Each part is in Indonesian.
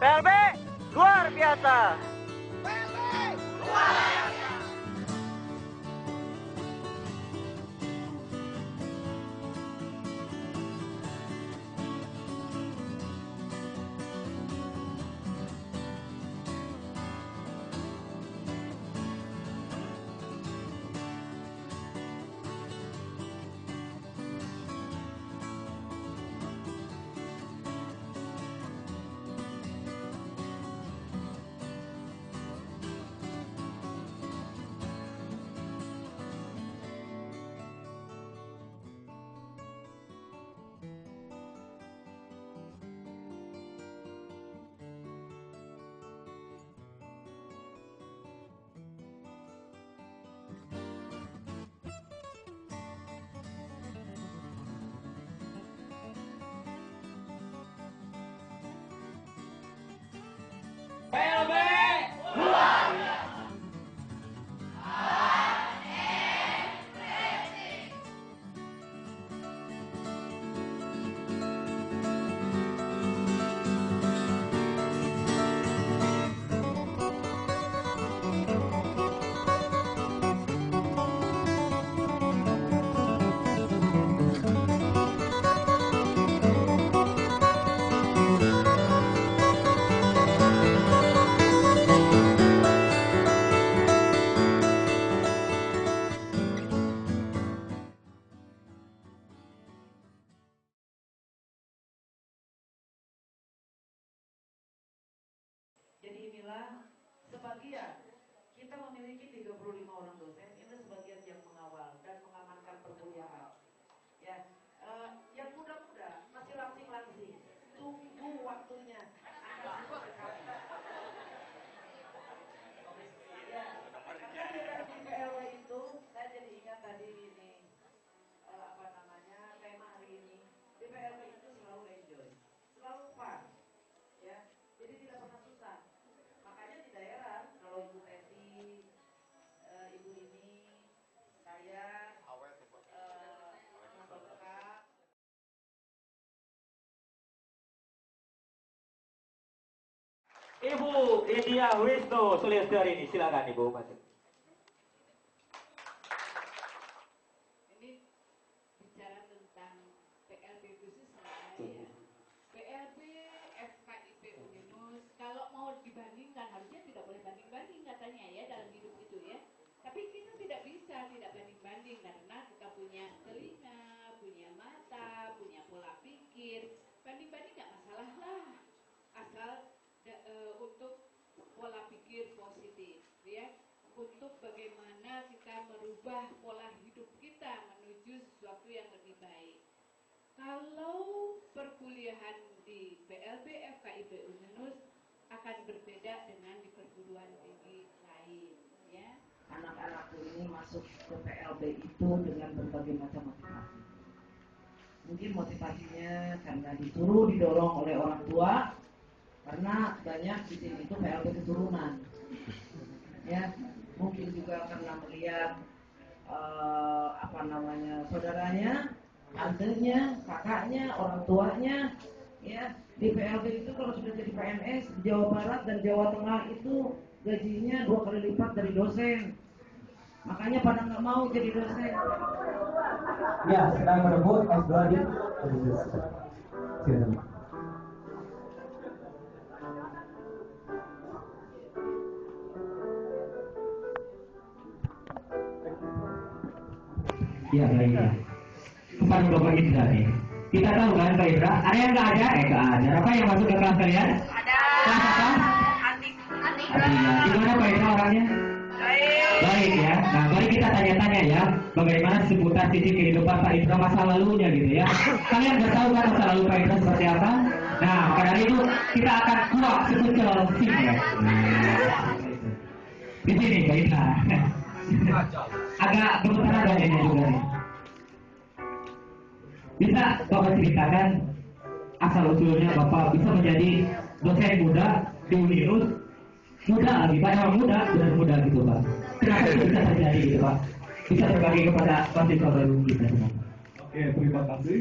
PLB luar biasa. Jadi inilah sebagian, kita memiliki 35 orang dosen, ini sebagian yang mengawal dan mengamankan perkuliahan. Ya, yang muda-muda masih langsing-langsing, tunggu waktunya. Anda support kami. Ya, karena di PLW itu, saya jadi ingat tadi ini, tema hari ini. Di PLW itu selalu enjoy, selalu fun. Ya, jadi tidak pernah susah. Makanya di daerah kalau Ibu Teti, Ibu ini, saya, Mas Dokter, Ibu India Wisnu Sulistiarini, silakan Ibu masuk. ini bicara tentang PLB khusus ya. PLB FKIP Uninus, kalau mau dibandingkan harusnya tidak boleh banding-banding katanya ya dalam hidup itu ya. Tapi kita tidak bisa tidak banding-banding karena kita punya telinga, punya mata, punya pola pikir. Banding-banding nggak masalah lah, asal untuk pola pikir positif ya. Untuk bagaimana kita merubah pola hidup kita menuju sesuatu yang lebih baik. Kalau perkuliahan di PLB FKIP Uninus akan berbeda dengan di perguruan tinggi lain ya. Anak-anak ini masuk ke PLB itu dengan berbagai macam motivasi. Mungkin motivasinya karena disuruh, didorong oleh orang tua, karena banyak di sini itu PLB keturunan. Ya, mungkin juga karena melihat saudaranya, tantenya, kakaknya, orang tuanya, ya. Di PLB itu kalau sudah jadi PNS di Jawa Barat dan Jawa Tengah itu gajinya 2 kali lipat dari dosen. Makanya pada nggak mau jadi dosen. Ya, sedang merebut S2 di Ya, baiklah. Kepada Bapak Indra nih. Kita tahu kan Pak Indra, ada yang nggak ada? Nggak ada. Apa yang masuk ke kelas kalian? Ada. Kelas apa? Atik. Gimana Pak Indra orangnya? Baik ya. Nah, mari kita tanya-tanya ya, bagaimana seputar sisi kehidupan Pak Indra masa lalunya gitu ya. Kalian udah tahu kan masa lalu Pak Indra seperti apa? Nah, maka dari itu kita akan kuak sekucel sing ya. Di sini Pak Indra. Agak gemetaran badannya juga nih. Bisa Bapak ceritakan asal usulnya Bapak bisa menjadi dosen muda di Uninus? Muda lagi, banyak orang muda, benar muda gitu Pak. Kenapa itu bisa terjadi gitu Pak? Bisa berbagi kepada mahasiswa baru kita semua. Oke, terima kasih.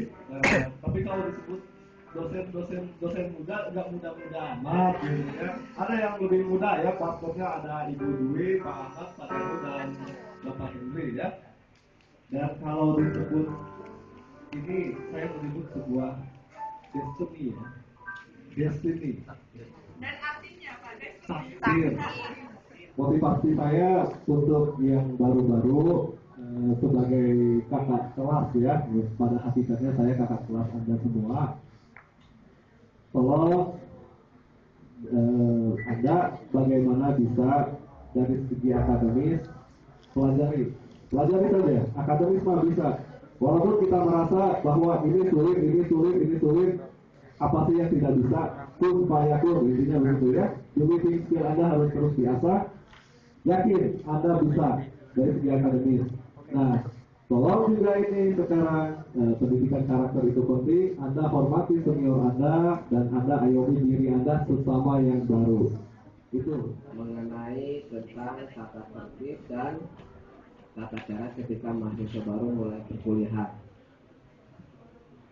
Tapi kalau disebut dosen muda nggak muda-muda amat gitu ya. Ada yang lebih muda ya, paspornya ada Ibu Dwi, Pak Ahmad, Pak Heru, dan Bapak Hendri ya. Dan kalau disebut ini, saya menyebut sebuah destiny ya. Destiny. Dan artinya Pak, Takdir. Motivasi saya untuk yang baru-baru sebagai kakak kelas ya, pada hakikatnya saya kakak kelas Anda semua. Tolong Anda bagaimana bisa dari segi akademis pelajari saja, akademis mah bisa. Walaupun kita merasa bahwa ini sulit, apa sih yang tidak bisa, supaya intinya begitu ya. Jadi skill Anda harus terus diasah. Yakin Anda bisa dari segi akademis. Nah, tolong juga ini sekarang pendidikan karakter itu penting. Anda hormati senior Anda dan Anda ayomi diri Anda sesama yang baru. Itu mengenai tentang tata tertib dan tata cara ketika mahasiswa baru mulai perkuliahan.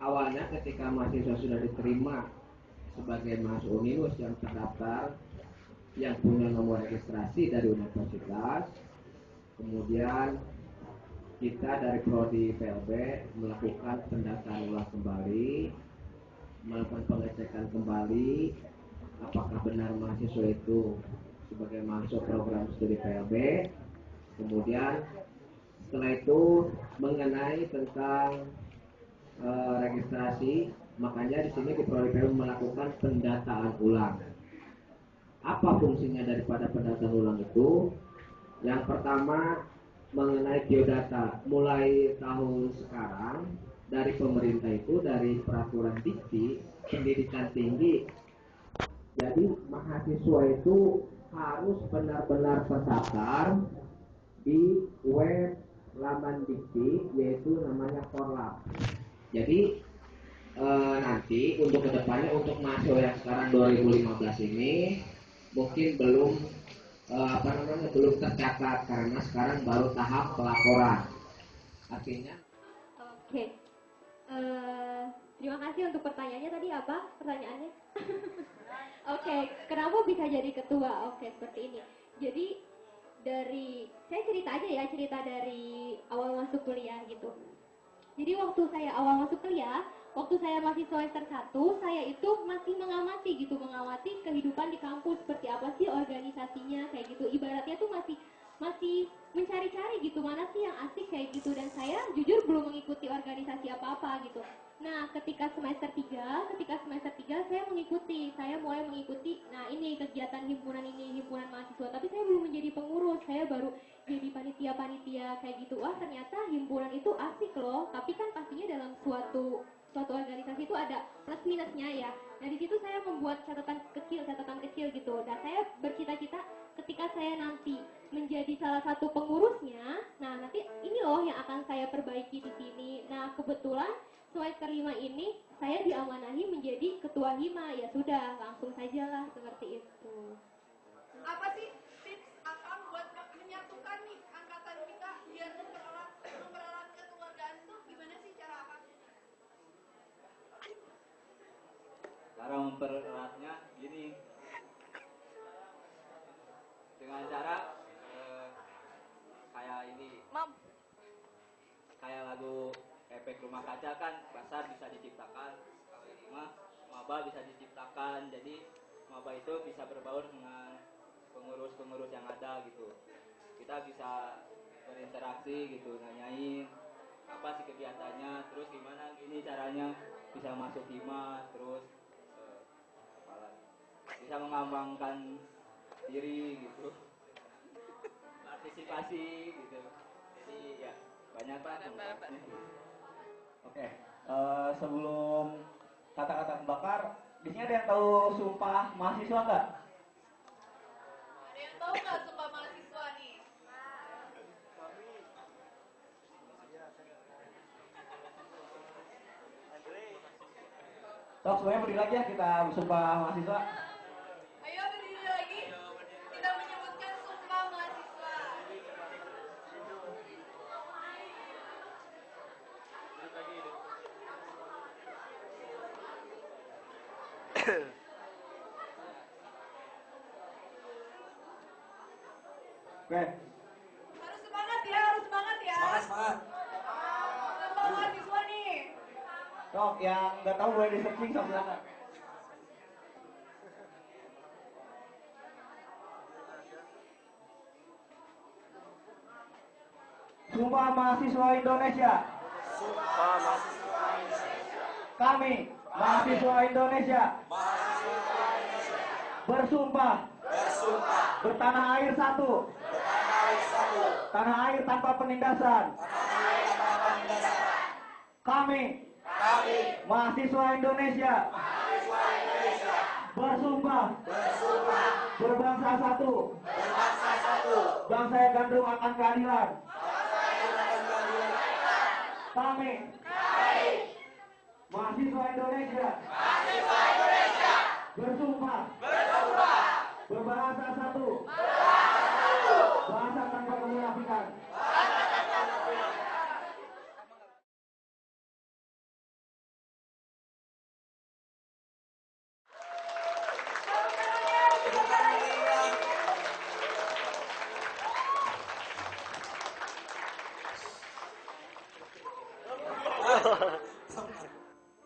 Awalnya ketika mahasiswa sudah diterima sebagai mahasiswa Unilus yang terdaftar, yang punya nomor registrasi dari universitas, kemudian kita dari Prodi PLB melakukan pendataan ulang kembali, melakukan pengecekan kembali apakah benar mahasiswa itu sebagai mahasiswa program studi PLB. Kemudian setelah itu mengenai tentang registrasi, makanya di sini di Prodi PLB melakukan pendataan ulang. Apa fungsinya daripada pendataan ulang itu? Yang pertama mengenai geodata. Mulai tahun sekarang dari pemerintah itu, dari peraturan dikti pendidikan tinggi, jadi mahasiswa itu harus benar-benar terdaftar di web laman dikti, yaitu namanya Korlap. Jadi nanti untuk kedepannya untuk mahasiswa yang sekarang 2015 ini mungkin belum belum tercatat karena sekarang baru tahap pelaporan. Artinya Oke. Terima kasih untuk pertanyaannya. Tadi apa pertanyaannya? Oke, kenapa bisa jadi ketua? Oke, seperti ini. Jadi saya cerita aja ya, cerita dari awal masuk kuliah gitu. Jadi waktu saya awal masuk kuliah, waktu saya masih semester 1, saya itu masih mengawati kehidupan di kampus, seperti apa sih organisasinya kayak gitu. Ibaratnya tuh masih mencari-cari gitu, mana sih yang asik kayak gitu, dan saya jujur belum mengikuti organisasi apa-apa gitu. Nah, ketika semester 3 saya mulai mengikuti, nah ini kegiatan himpunan mahasiswa, tapi saya belum menjadi pengurus, saya baru jadi panitia kayak gitu. Wah, ternyata himpunan itu asik loh, tapi kan pastinya dalam suatu organisasi itu ada plus minusnya ya. Nah, di situ saya membuat catatan kecil gitu. Dan saya bercita-cita ketika saya nanti menjadi salah satu pengurusnya, nah nanti ini loh yang akan saya perbaiki di sini. Nah, kebetulan semester 5 ini saya diamanahi menjadi ketua hima. Ya sudah, langsung sajalah seperti itu. apa sih tips Akang buat menyatukan nih angkatan kita biar mempererat kekeluargaan tuh gimana sih cara Akang? Cara mempereratnya gini, dengan cara kayak ini, kayak lagu efek rumah kaca kan, pasar bisa diciptakan, kalau ini mah maba bisa diciptakan. Jadi maba itu bisa berbaur dengan pengurus-pengurus yang ada gitu. Kita bisa berinteraksi gitu, nanyain apa sih kegiatannya, terus gimana gini caranya bisa masuk hima, terus bisa mengembangkan diri gitu, partisipasi gitu. Jadi ya banyak banget. Oke, sebelum kata-kata bakar, di sini ada yang tahu sumpah mahasiswa nggak? Ada yang tahu nggak sumpah mahasiswa nih? Sok semuanya berdiri lagi ya, kita sumpah mahasiswa. Ayo berdiri lagi. Kita menyebutkan sumpah mahasiswa. Oke, Harus semangat ya, harus semangat ya. semangat. Tambah mahasiswa nih. Sok, yang nggak tahu boleh di searching sok silakan. Sumpah mahasiswa Indonesia. Kami, mahasiswa Indonesia. Bersumpah. Bertanah air satu. Tanah air tanpa penindasan. Kami, mahasiswa Indonesia. Bersumpah. Berbangsa satu. Bangsa yang gandrung akan keadilan. Kami, mahasiswa Indonesia. Bersumpah. Berbahasa satu. Bahasa tanpa kemunafikan.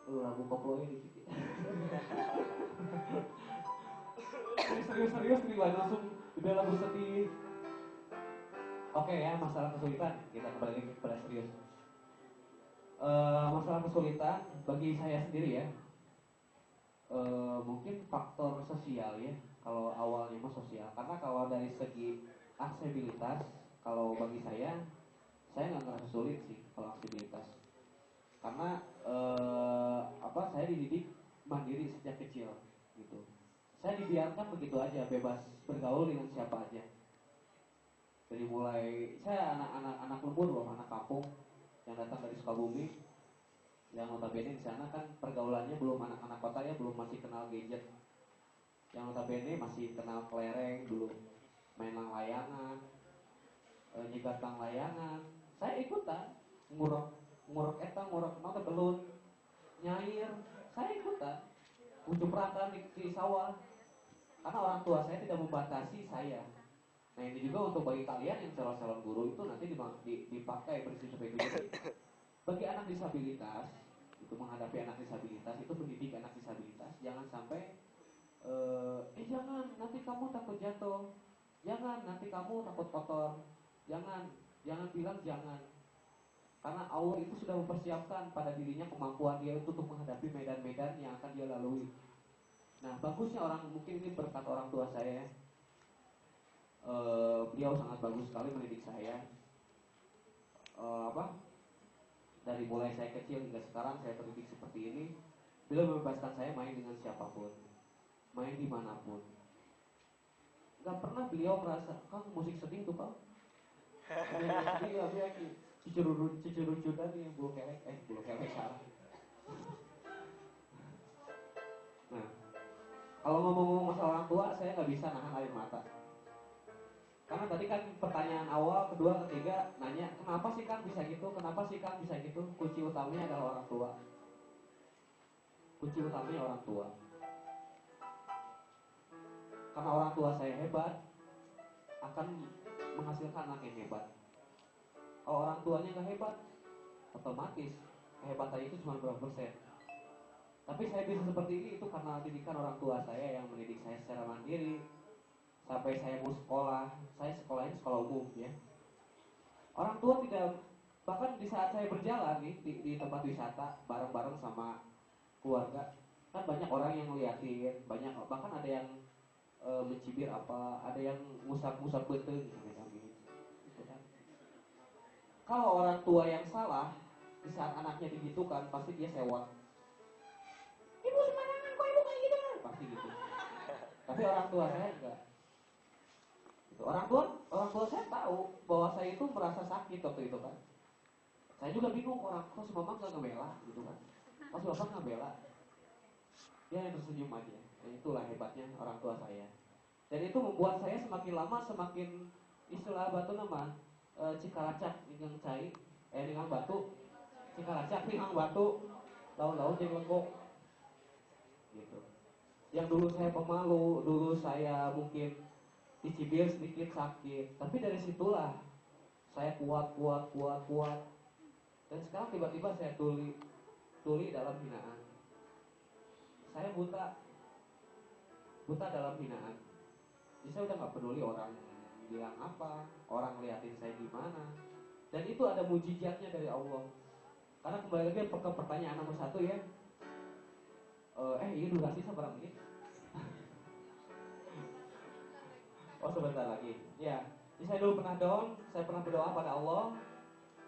Lagu koplo ini dikit. Serius nih langsung udah lagu sedih. Oke ya, masalah kesulitan kita kembali lagi kepada serius. Masalah kesulitan bagi saya sendiri ya, mungkin faktor sosial ya. Kalau awalnya mah sosial, karena kalau dari segi aksesibilitas, kalau bagi saya nggak ngerasa sulit sih kalau aksesibilitas, karena saya dididik mandiri sejak kecil gitu. Saya dibiarkan begitu aja, bebas bergaul dengan siapa aja. Dari mulai saya anak lembur loh, anak kampung yang datang dari Sukabumi, yang notabene di sana kan pergaulannya belum anak-anak kota ya, belum masih kenal gadget. Yang notabene masih kenal kelereng dulu, mainan layangan, nyegat tang layangan. Saya ikutan nguruk etang, nguruk mata belut, nyair. Saya ikutan ujuk-rakan di sawah. Karena orang tua saya tidak membatasi saya. Nah ini juga untuk bagi kalian yang calon-calon guru itu nanti dipakai prinsip seperti itu. Jadi bagi anak disabilitas, itu menghadapi anak disabilitas, itu mendidik anak disabilitas, jangan sampai jangan nanti kamu takut jatuh, jangan nanti kamu takut kotor, jangan bilang jangan. Karena Allah itu sudah mempersiapkan pada dirinya kemampuan dia untuk menghadapi medan-medan yang akan dia lalui. Nah bagusnya orang, mungkin ini berkat orang tua saya, beliau sangat bagus sekali mendidik saya. Dari mulai saya kecil hingga sekarang saya terdidik seperti ini. Beliau membebaskan saya main dengan siapapun, main dimanapun. Gak pernah beliau merasa, "Kang musik sedih tuh Kang." Iya, dia cicerun-cicerun nih, bulu kelek salah. Nah, kalau ngomong masalah orang tua, saya nggak bisa nahan air mata. Karena tadi kan pertanyaan awal, kedua, ketiga nanya, kenapa sih Kang bisa gitu? Kenapa sih Kang bisa gitu? Kunci utamanya adalah orang tua. Kunci utamanya orang tua. Karena orang tua saya hebat, akan menghasilkan anak yang hebat. Kalau orang tuanya nggak hebat, otomatis kehebatannya itu cuma berapa persen. Tapi saya bisa seperti ini itu karena didikan orang tua saya yang mendidik saya secara mandiri. Sampai saya mau sekolah, saya sekolahnya sekolah umum ya. Orang tua tidak, bahkan di saat saya berjalan nih di tempat wisata bareng-bareng sama keluarga, kan banyak orang yang ngeliatin, banyak, bahkan ada yang mencibir apa, ada yang ngusap-ngusap beteng gitu. Kalau orang tua yang salah, di saat anaknya digitukan, pasti dia sewot. Ibu sembarangan, kok ibu kayak gitu kan? Pasti gitu. Tapi orang tua saya enggak. Gitu. Orang tua saya tahu bahwa saya itu merasa sakit waktu itu kan. Saya juga bingung, orang kok si mama nggak ngebela gitu kan. Kok si bapak ngebela. Dia yang tersenyum aja. Dan itulah hebatnya orang tua saya. Dan itu membuat saya semakin lama semakin, istilah batu nama, cikaracak dengan cai, dengan batu, cikaracak dengan batu, laun-laun jadi legok, gitu. Yang dulu saya pemalu, dulu saya mungkin dicibir sedikit sakit, tapi dari situlah saya kuat. Dan sekarang tiba-tiba saya tuli dalam hinaan. Saya buta dalam hinaan. Jadi saya udah nggak peduli orang bilang apa, orang ngeliatin saya gimana. Dan itu ada mujizatnya dari Allah. Karena kembali lagi ke pertanyaan nomor 1 ya. Iya durasi seberapa menit? Oh sebentar lagi. Ya, jadi saya dulu pernah down, saya pernah berdoa pada Allah.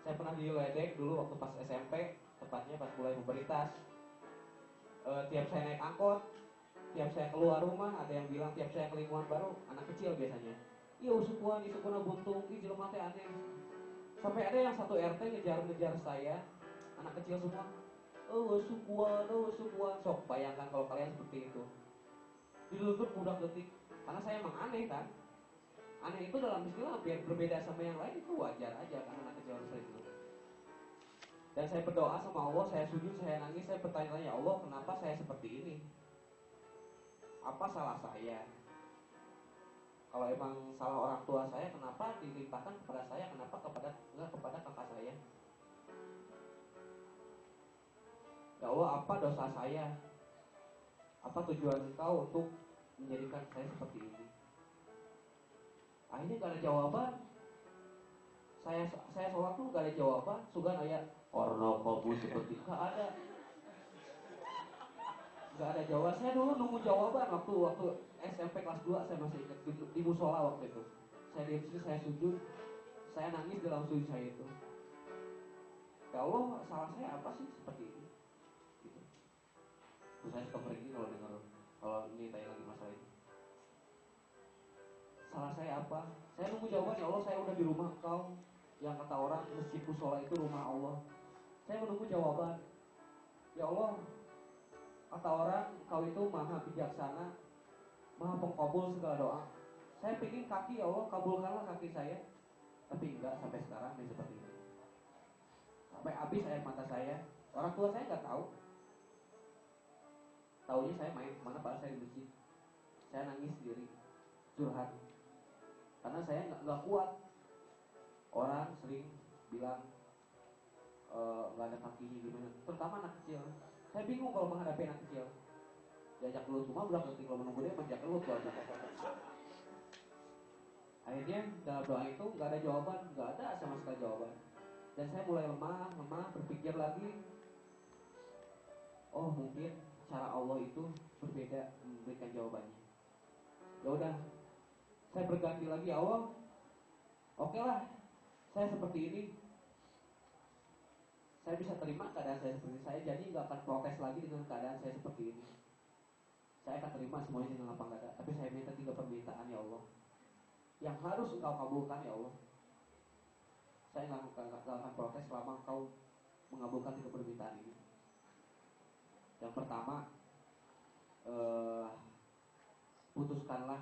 Saya pernah diledek dulu waktu pas SMP, tepatnya pas mulai pubertas. Tiap saya naik angkot, tiap saya keluar rumah, ada yang bilang tiap saya ke lingkungan baru, anak kecil biasanya. Iya usukuan buntung, ih jelema teh aneh. Sampai ada yang satu RT ngejar saya, anak kecil semua. Usukuan. Sok bayangkan kalau kalian seperti itu. Dilutut budak detik, karena saya emang aneh kan. Aneh itu dalam istilah berbeda sama yang lain itu wajar aja kan anak kecil seperti itu. Dan saya berdoa sama Allah, saya sujud, saya nangis, saya bertanya-tanya, ya Allah kenapa saya seperti ini? Apa salah saya? Kalau emang salah orang tua saya, kenapa dilimpahkan kepada saya? Kenapa enggak kepada kakak saya? Ya Allah, apa dosa saya? Apa tujuan Engkau untuk menjadikan saya seperti ini? Akhirnya gak ada jawaban. Saya sholat tuh gak ada jawaban. Sugan ayat orno kobu seperti gak ada. Gak ada jawaban. Saya dulu nunggu jawaban waktu SMP kelas 2 saya masih ingat di musola waktu itu. Saya di sini, saya sujud, saya nangis dalam sujud saya itu. Ya Allah, salah saya apa sih seperti ini? Gitu. Terus saya suka merinding kalau ini tanya lagi masalah ini. Salah saya apa? Saya nunggu jawaban, ya Allah saya udah di rumah Engkau. Yang kata orang masjid musola itu rumah Allah. Saya menunggu jawaban. Ya Allah, kata orang Engkau itu maha bijaksana, maha pengkabul segala doa. Saya pengen kaki, ya Allah kabulkanlah kaki saya. Tapi enggak, sampai sekarang dia seperti ini. Sampai habis air mata saya. Orang tua saya nggak tahu. Taunya saya main kemana pada saya di masjid. Saya nangis sendiri, curhat. Karena saya nggak kuat. Orang sering bilang nggak ada kakinya gimana. Terutama anak kecil. Saya bingung kalau menghadapi anak kecil. Diajak keluar rumah belum ngerti kalau menunggu dia menjak keluar aja. Akhirnya dalam doa itu nggak ada jawaban, nggak ada sama sekali jawaban. Dan saya mulai lemah, berpikir lagi. Oh mungkin cara Allah itu berbeda memberikan jawabannya. Ya udah, saya berganti lagi Allah. Oke lah, saya seperti ini. Saya bisa terima keadaan saya seperti ini. Saya jadi nggak akan protes lagi dengan keadaan saya seperti ini. Saya akan terima semuanya dengan lapang dada. Tapi saya minta 3 permintaan ya Allah, yang harus Engkau kabulkan ya Allah. Saya nggak akan protes selama Engkau mengabulkan 3 permintaan ini. Yang pertama, putuskanlah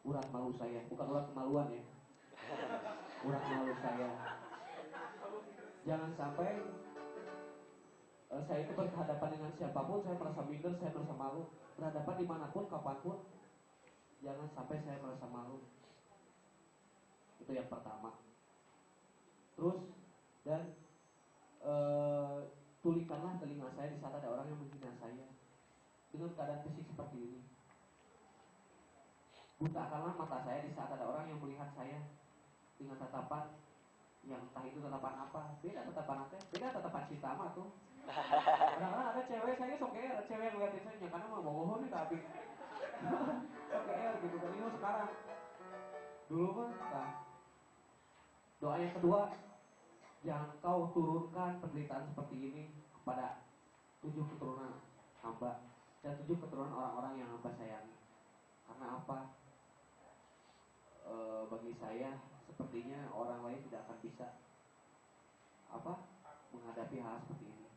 urat malu saya, bukan urat kemaluan ya. Urat malu saya. Jangan sampai saya itu berhadapan dengan siapapun, saya merasa minder, saya merasa malu. Berhadapan dimanapun, kapanpun, jangan sampai saya merasa malu. Itu yang pertama. Terus, dan tulikanlah telinga saya di saat ada orang yang menghina saya dengan keadaan fisik seperti ini. Butakanlah mata saya di saat ada orang yang melihat saya dengan tatapan yang entah itu tatapan apa. Beda tatapan apa? Beda tatapan cinta mah tuh. Kadang-kadang ada cewek, saya sok cewek yang ngeliatin saya, karena mah bohong nih tapi sok gitu kan. Ini sekarang. Dulu mah nah. Doa yang kedua, jangan kau turunkan penderitaan seperti ini kepada 7 keturunan hamba dan 7 keturunan orang-orang yang hamba sayangi. Karena apa? Bagi saya sepertinya orang lain tidak akan bisa menghadapi hal seperti ini.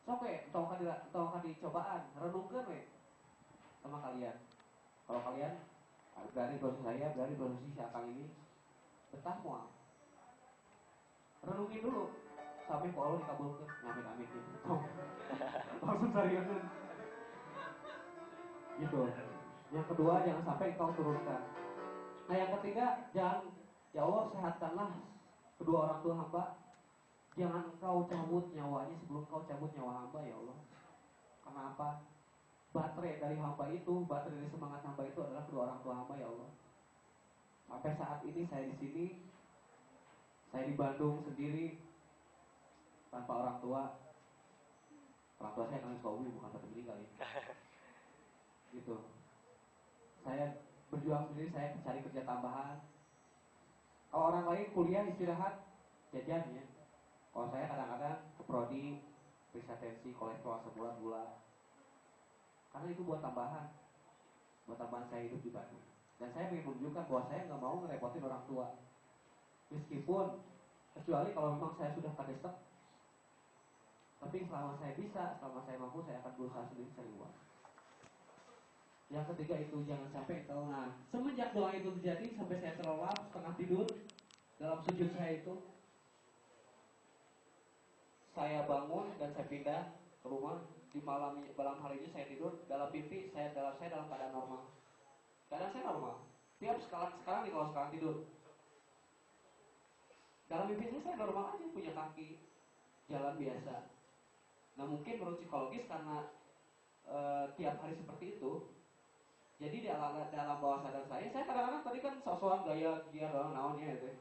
Oke, tolong dicobaan, renungkan sama kalian. Kalau kalian berani proses saya, berani proses si akang ini, betah mual. Renungin dulu sampai kok Allah dikabulkan, amin gitu. Langsung seriusan. Gitu. Yang kedua, jangan sampai engkau turunkan. Nah, yang ketiga, jangan, ya Allah sehatkanlah kedua orang tua hamba. Jangan engkau cabut nyawanya sebelum kau cabut nyawa hamba, ya Allah. Karena apa? Baterai dari hamba itu, baterai dari semangat hamba itu adalah kedua orang tua hamba, ya Allah. Sampai saat ini saya di sini, saya di Bandung sendiri tanpa orang tua. Orang tua saya kan Sukabumi, bukan pada meninggal ya. Gitu. Saya berjuang sendiri, saya cari kerja tambahan. Kalau orang lain kuliah istirahat jajan ya. Kalau saya kadang-kadang ke prodi, periksa tensi, kolesterol sebulan gula. Karena itu buat tambahan saya hidup di Bandung. Dan saya ingin menunjukkan bahwa saya nggak mau ngerepotin orang tua. Meskipun, kecuali kalau memang saya sudah kadesek. Tapi selama saya bisa, selama saya mampu, saya akan berusaha sendiri cari uang. Yang ketiga itu jangan sampai engkau. Nah, semenjak doa itu terjadi sampai saya terlelap setengah tidur dalam sujud saya itu, saya bangun dan saya pindah ke rumah. Di malam harinya saya tidur dalam mimpi saya dalam keadaan normal. Keadaan saya normal. Tiap sekarang nih kalau sekarang tidur. Dalam mimpi saya normal aja, punya kaki, jalan biasa. Nah mungkin menurut psikologis karena tiap hari seperti itu, jadi dalam bawah sadar saya kadang-kadang tadi kan sok-sokan gaya giar naonnya itu.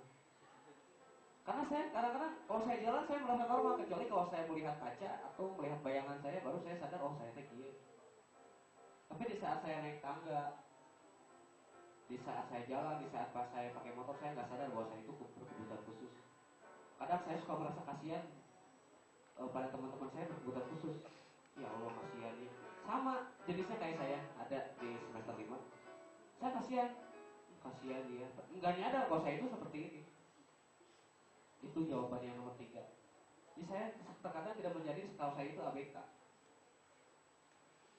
Karena saya kadang-kadang kalau saya jalan saya merasa normal, kecuali kalau saya melihat kaca atau melihat bayangan saya baru saya sadar oh saya gier. Tapi di saat saya naik tangga, di saat saya jalan, di saat pas saya pakai motor saya nggak sadar bahwa saya itu berkebutuhan khusus. Kadang saya suka merasa kasihan pada teman-teman saya berkebutuhan khusus. Ya Allah kasihan nih. Sama jenisnya kayak saya ada di semester 5. Saya kasihan dia. Enggak nyadar kalau saya itu seperti ini. Itu jawaban yang nomor 3. Jadi saya terkadang tidak menjadi kalau saya itu ABK.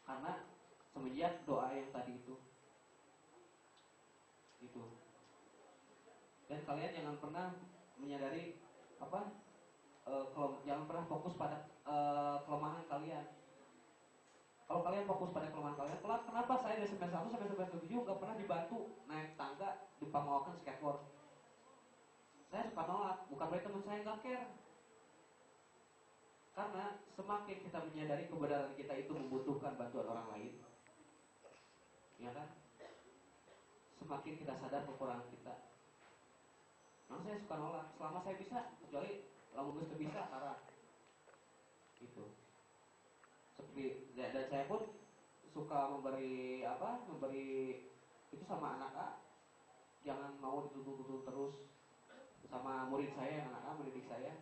Karena semenjak doa yang tadi itu. Gitu. Dan kalian jangan pernah menyadari jangan pernah fokus pada kelemahan kalian. Kalau kalian fokus pada kelemahan kalian, kenapa saya dari semester 1 sampai semester 7 nggak pernah dibantu naik tangga di Pamuakan skateboard? Saya suka nolak, bukan berarti teman saya nggak care. Karena semakin kita menyadari kebenaran kita itu membutuhkan bantuan orang lain, ya kan? Semakin kita sadar kekurangan kita. Nah saya suka nolak, selama saya bisa, kecuali lalu gue bisa karena itu. Seperti dan saya pun suka memberi itu sama anak A, jangan mau dituntut terus sama murid saya yang anak A mendidik saya.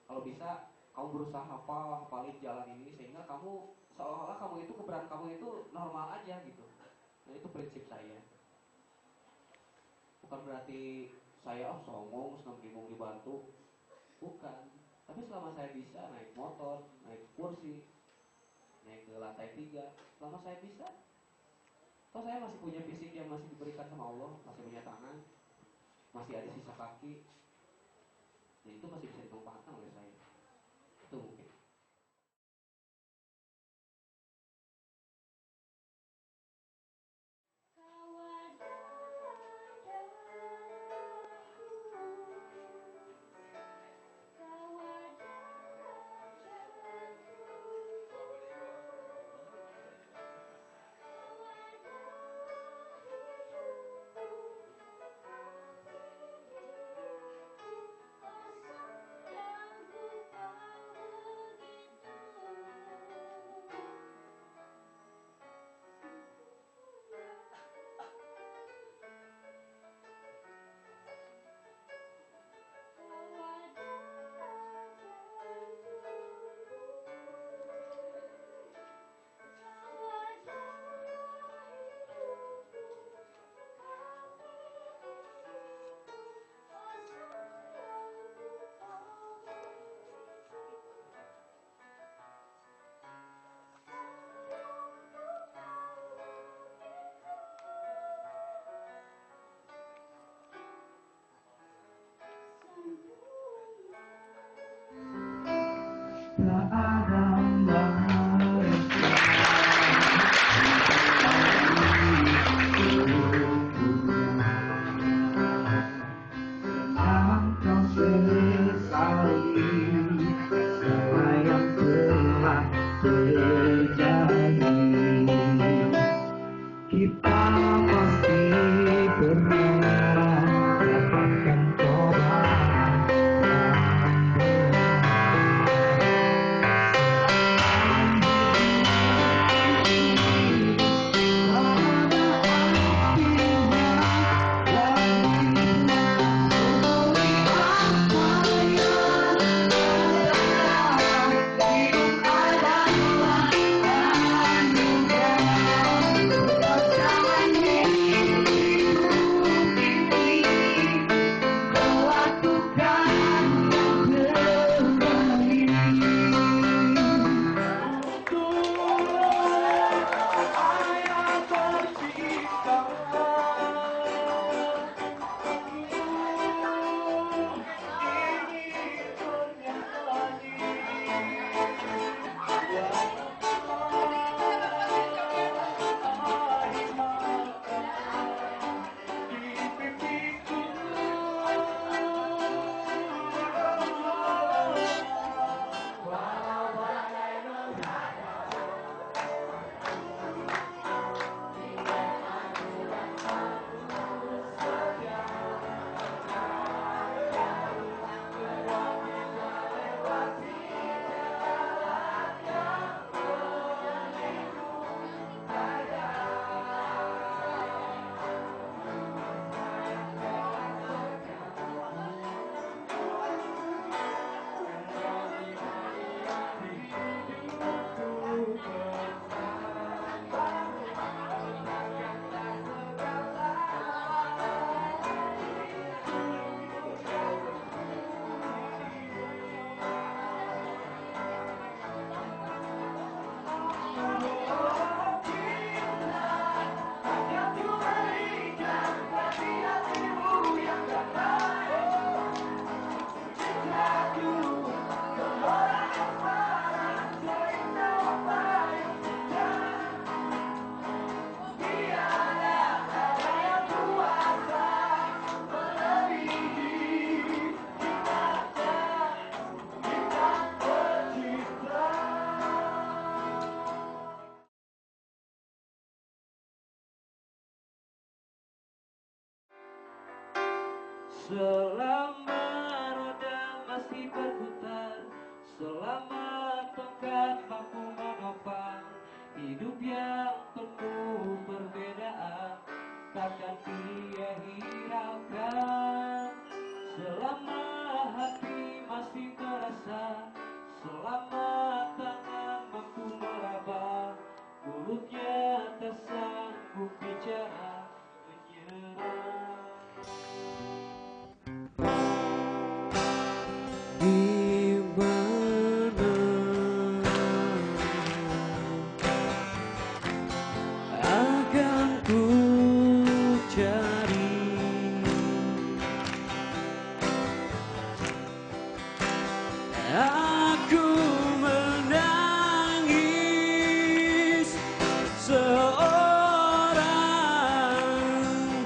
Kalau bisa kamu berusaha hafalin jalan ini sehingga kamu seolah-olah kamu itu keberadaan kamu itu normal aja gitu. Nah itu prinsip saya. Bukan berarti saya songong senang bingung dibantu, bukan. Tapi selama saya bisa naik motor, naik kursi, naik ke lantai 3, selama saya bisa, toh saya masih punya fisik yang masih diberikan sama Allah, masih punya tangan, masih ada sisa kaki, dan itu masih bisa dimanfaatkan oleh saya. Itu mungkin. Selama roda masih berputar, selama tongkat mampu menopang hidup yang penuh perbedaan, takkan ia hiraukan. Selama hati masih terasa, selama tangan mampu meraba, mulutnya tak sanggup bicara menyerah. Di mana akan ku cari aku menangis seorang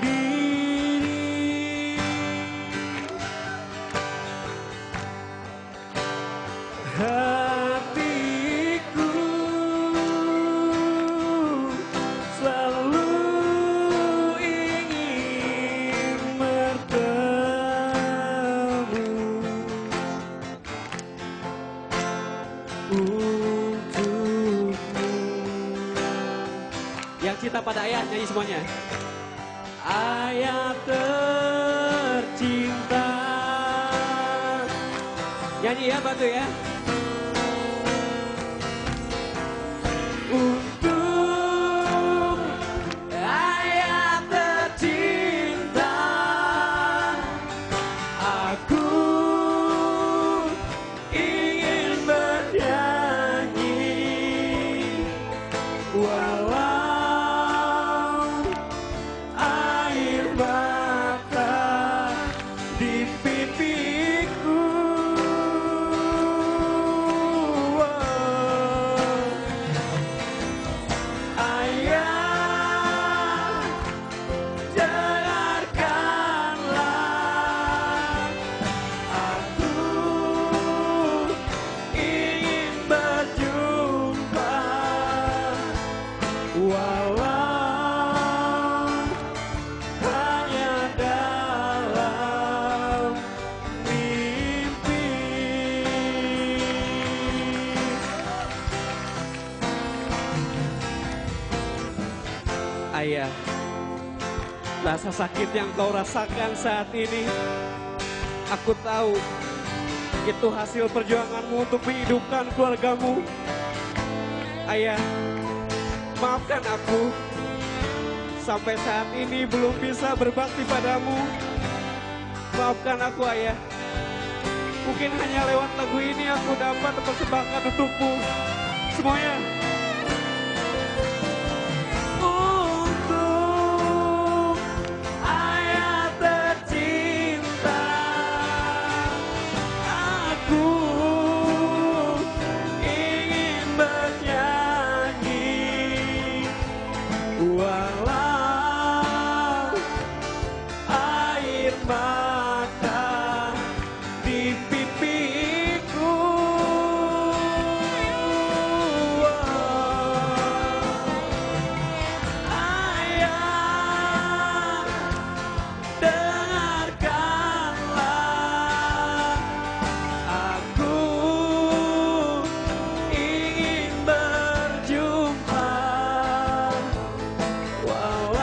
diri. Hatiku selalu ingin bertemu untukmu. Yang cinta pada ayah, nyanyi semuanya. Ayah tercinta. Nyanyi ya, bantu ya. Untuk ayah tercinta, aku ingin bernyanyi walau air mata di pipiku. Ayah, dengarkanlah, aku ingin berjumpa walau hanya dalam mimpi. Ayah, rasa sakit yang kau rasakan saat ini, aku tahu itu hasil perjuanganmu untuk menghidupkan keluargamu. Ayah, maafkan aku sampai saat ini belum bisa berbakti padamu. Maafkan aku ayah. Mungkin hanya lewat lagu ini aku dapat persembahkan untukmu semuanya. Untuk ayah tercinta, aku ingin bernyanyi walau air mata di pipiku. Ayah, dengarkanlah, aku ingin berjumpa walau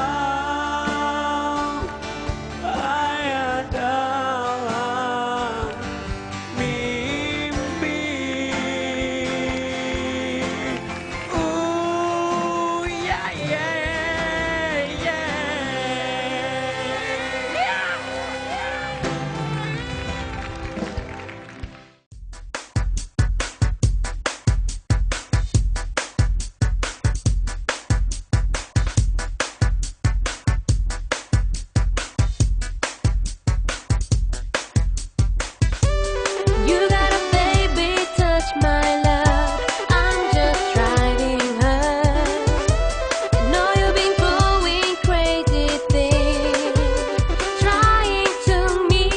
hanya dalam mimpi. Yeah, yeah, yeah. You got a baby, touch my love. I'm just riding her. Know you've been doing crazy things, trying to me.